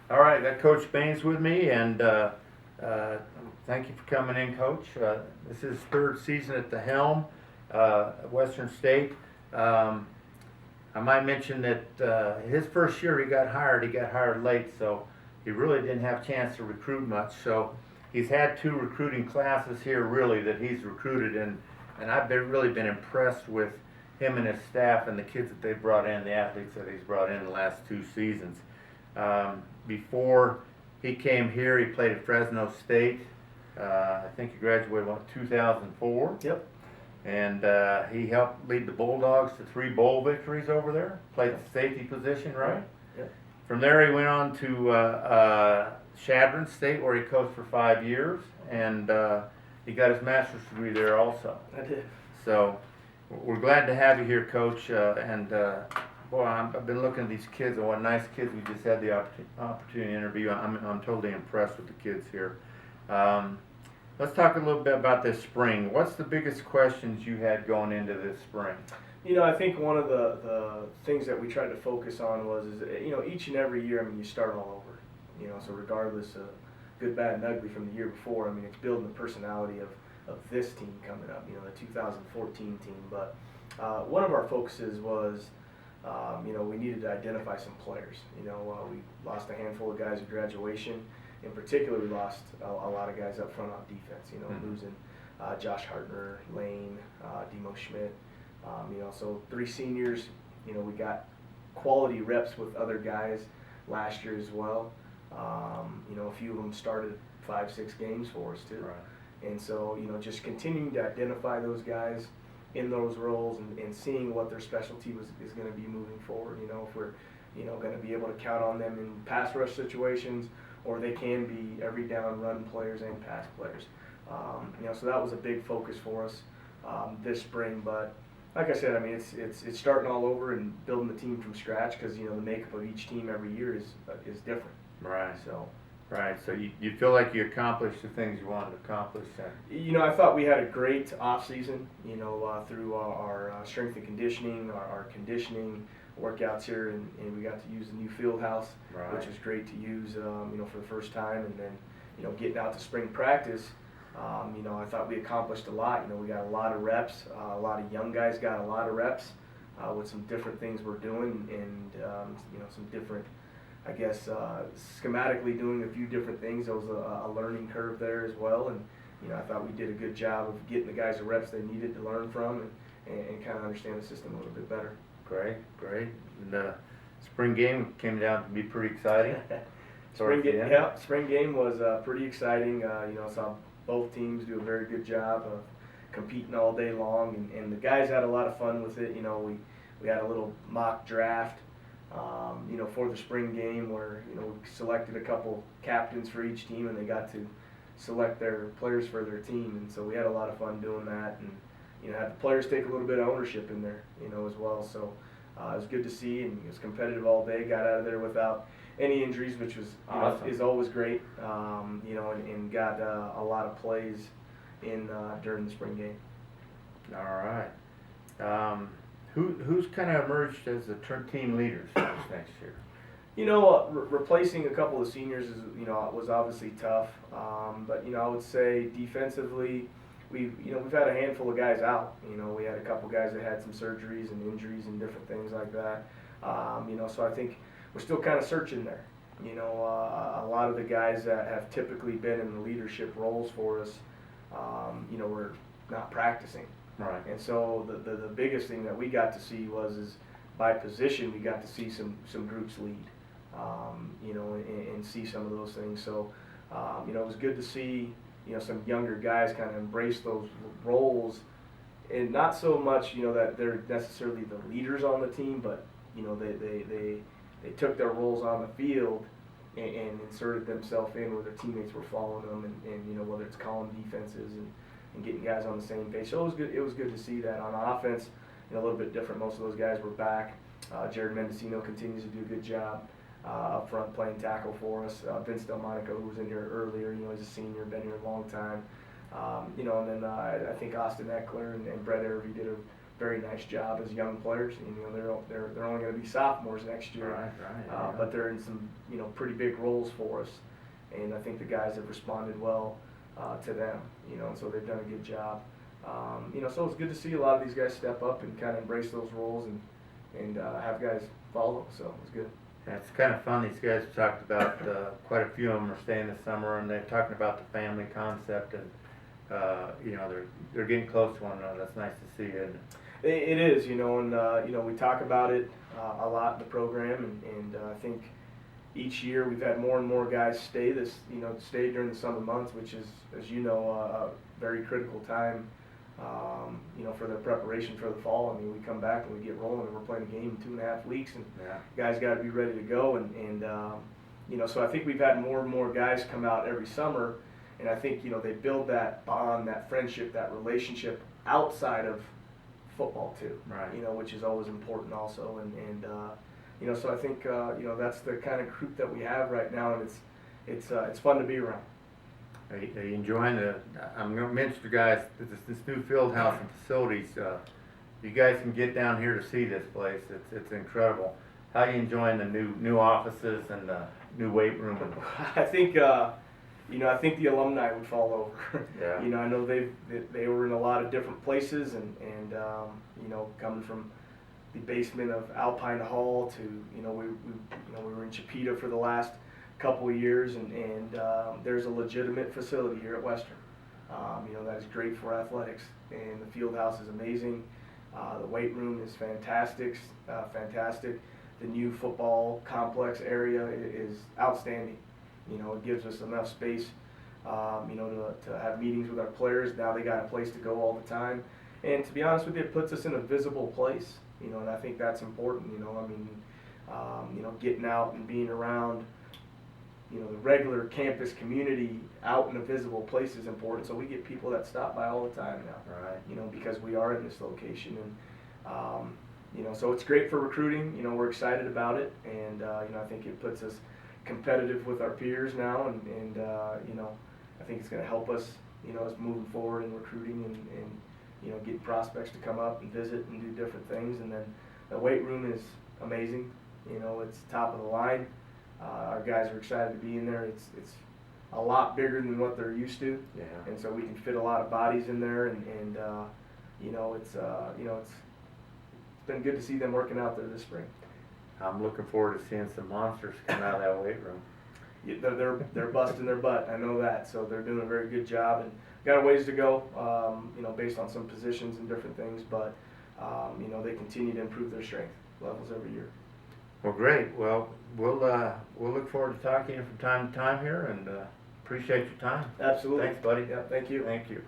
All right, got Coach Bains with me, and thank you for coming in, Coach. This is his third season at the helm at Western State. Um, I might mention that his first year he got hired late, so he really didn't have a chance to recruit much. So he's had two recruiting classes here, really, that he's recruited, and I've really been impressed with him and his staff and the kids that they brought in, the athletes that he's brought in the last two seasons. Before he came here, he played at Fresno State. I think he graduated in 2004. Yep. And he helped lead the Bulldogs to 3 bowl victories over there. Played the safety position, right? Yep. From there, he went on to Chadron State, where he coached for 5 years, and he got his master's degree there also. I did. So we're glad to have you here, Coach. Boy, I've been looking at these kids, and what nice kids we just had the opportunity to interview. I'm totally impressed with the kids here. Let's talk a little bit about this spring. What's the biggest questions you had going into this spring? I think one of the things that we tried to focus on was, each and every year, you start all over. So regardless of good, bad, and ugly from the year before, it's building the personality of this team coming up, the 2014 team. But one of our focuses was, we needed to identify some players. We lost a handful of guys at graduation. In particular, we lost a lot of guys up front on defense, losing Josh Hartner, Lane, Demo Schmidt. So 3 seniors, we got quality reps with other guys last year as well. A few of them started 5-6 games for us too. Right. And so, just continuing to identify those guys in those roles and seeing what their specialty is going to be moving forward. If we're, going to be able to count on them in pass rush situations, or they can be every down run players and pass players. So that was a big focus for us this spring. But like I said, it's starting all over and building the team from scratch, because the makeup of each team every year is different. Right. So. Right. So you feel like you accomplished the things you wanted to accomplish then? I thought we had a great off season. Through our strength and conditioning, our conditioning workouts here, and we got to use the new field house, Right. which was great to use, for the first time. And then, getting out to spring practice, I thought we accomplished a lot. We got a lot of reps. A lot of young guys got a lot of reps with some different things we're doing, and some different, schematically doing a few different things. There was a learning curve there as well, and I thought we did a good job of getting the guys the reps they needed to learn from and kind of understand the system a little bit better. Great. And the spring game came down to be pretty exciting. Spring game was pretty exciting. Saw both teams do a very good job of competing all day long, and the guys had a lot of fun with it. We had a little mock draft, for the spring game, where we selected a couple captains for each team, and they got to select their players for their team, and so we had a lot of fun doing that, and had the players take a little bit of ownership in there, as well. So it was good to see, and it was competitive all day. Got out of there without any injuries, which was awesome. Is always great. And got a lot of plays in during the spring game. All right. Who's kind of emerged as the team leaders for this next year? Replacing a couple of seniors is was obviously tough. But I would say defensively, we've had a handful of guys out. We had a couple guys that had some surgeries and injuries and different things like that. So I think we're still kind of searching there. A lot of the guys that have typically been in the leadership roles for us, we're not practicing. Right. And so the biggest thing that we got to see is by position we got to see some groups lead, and see some of those things. So, it was good to see some younger guys kind of embrace those roles, and not so much that they're necessarily the leaders on the team, but they took their roles on the field and inserted themselves in where their teammates were following them, and whether it's calling defenses and getting guys on the same page. So it was good to see that. On offense, a little bit different. Most of those guys were back. Jared Mendocino continues to do a good job up front playing tackle for us. Vince Delmonico, who was in here earlier, he's a senior, been here a long time. And then I think Austin Eckler and Brett Irvey did a very nice job as young players. And, they're only going to be sophomores next year, Right. Yeah. but they're in some pretty big roles for us, and I think the guys have responded well to them. And so they've done a good job. So it's good to see a lot of these guys step up and kind of embrace those roles and have guys follow. So it's good. Yeah, it's kind of fun. These guys have talked about quite a few of them are staying this summer, and they're talking about the family concept, and they're getting close to one another. That's nice to see. And it is, and we talk about it a lot in the program, and I think each year we've had more and more guys stay during the summer months, which is, as you know, a very critical time, for their preparation for the fall. I mean, we come back and we get rolling, and we're playing a game in 2.5 weeks, and guys got to be ready to go, and so I think we've had more and more guys come out every summer, and I think, they build that bond, that friendship, that relationship outside of football too, right. Which is always important also, and so I think, that's the kind of group that we have right now, and it's fun to be around. Are you enjoying I'm going to mention to guys this new field house and facilities. You guys can get down here to see this place. It's incredible. How are you enjoying the new offices and the new weight room? I think I think the alumni would fall over. Yeah. I know they were in a lot of different places, and coming from the basement of Alpine Hall to we were in Chipeta for the last couple of years, and there's a legitimate facility here at Western. That is great for athletics, and the field house is amazing. The weight room is fantastic. The new football complex area is outstanding. It gives us enough space, to have meetings with our players. Now they got a place to go all the time, and to be honest with you, it puts us in a visible place. And I think that's important. Getting out and being around the regular campus community out in a visible place is important. So we get people that stop by all the time now, right. Because we are in this location, and so it's great for recruiting. We're excited about it, and I think it puts us competitive with our peers now, and I think it's going to help us, us moving forward in recruiting and get prospects to come up and visit and do different things. And then the weight room is amazing. It's top of the line. Our guys are excited to be in there. It's a lot bigger than what they're used to, Yeah. and so we can fit a lot of bodies in there. And it's been good to see them working out there this spring. I'm looking forward to seeing some monsters come out of that weight room. Yeah, they're busting their butt. I know that. So they're doing a very good job, and got a ways to go. Based on some positions and different things, but they continue to improve their strength levels every year. Well, great. Well, we'll look forward to talking to you from time to time here, and appreciate your time. Absolutely. Thanks, buddy. Yeah, thank you. Thank you.